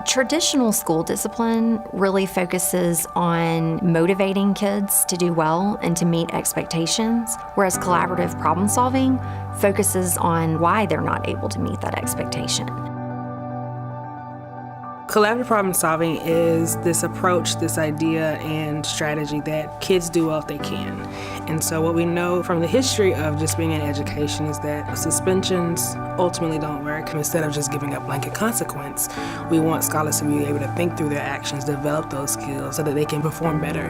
Traditional school discipline really focuses on motivating kids to do well and to meet expectations, whereas collaborative problem solving focuses on why they're not able to meet that expectation. Collaborative problem solving is this approach, this idea and strategy that kids do well if they can. And so what we know from the history of just being in education is that suspensions ultimately don't work. Instead of just giving a blanket consequence, we want scholars to be able to think through their actions, develop those skills so that they can perform better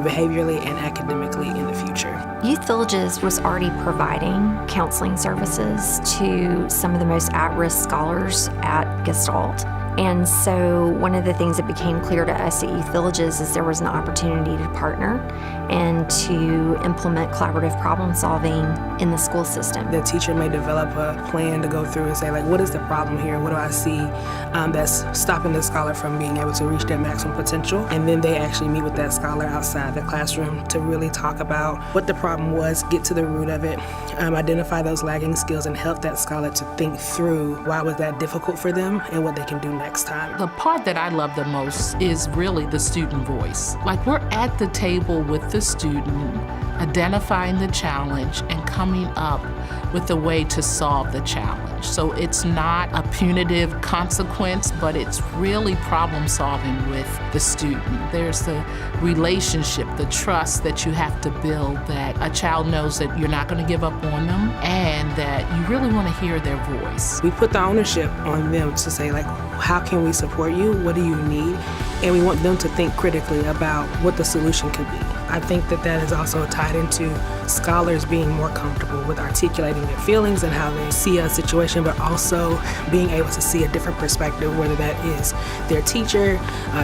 behaviorally and academically in the future. Youth Villages was already providing counseling services to some of the most at-risk scholars at Gestalt. And so one of the things that became clear to us at Youth Villages is there was an opportunity to partner and to implement collaborative problem solving in the school system. The teacher may develop a plan to go through and say, like, what is the problem here? What do I see that's stopping the scholar from being able to reach their maximum potential? And then they actually meet with that scholar outside the classroom to really talk about what the problem was, get to the root of it, identify those lagging skills, and help that scholar to think through why was that difficult for them and what they can do next time. The part that I love the most is really the student voice. Like, we're at the table with the student, identifying the challenge and coming up with a way to solve the challenge. So it's not a punitive consequence, but it's really problem solving with the student. There's the relationship, the trust that you have to build, that a child knows that you're not going to give up on them and that you really want to hear their voice. We put the ownership on them to say, like, how can we support you? What do you need? And we want them to think critically about what the solution could be. I think that that is also tied into scholars being more comfortable with articulating their feelings and how they see a situation, but also being able to see a different perspective, whether that is their teacher,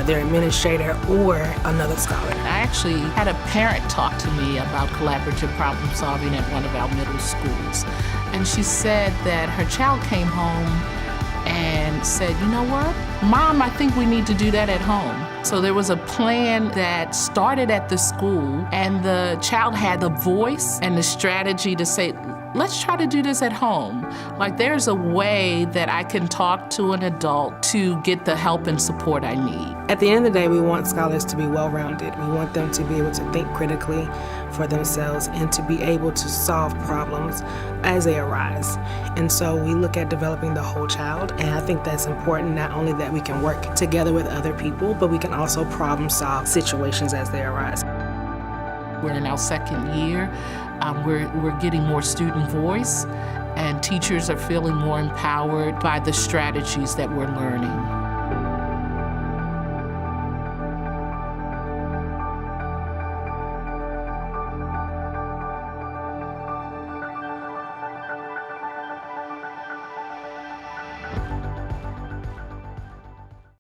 their administrator, or another scholar. I actually had a parent talk to me about collaborative problem solving at one of our middle schools. And she said that her child came home and said, you know what, Mom, I think we need to do that at home. So there was a plan that started at the school, and the child had the voice and the strategy to say, let's try to do this at home. Like, there's a way that I can talk to an adult to get the help and support I need. At the end of the day, we want scholars to be well-rounded. We want them to be able to think critically for themselves and to be able to solve problems as they arise. And so we look at developing the whole child, and I think that's important, not only that we can work together with other people, but we can also problem solve situations as they arise. We're in our second year. We're getting more student voice, and teachers are feeling more empowered by the strategies that we're learning.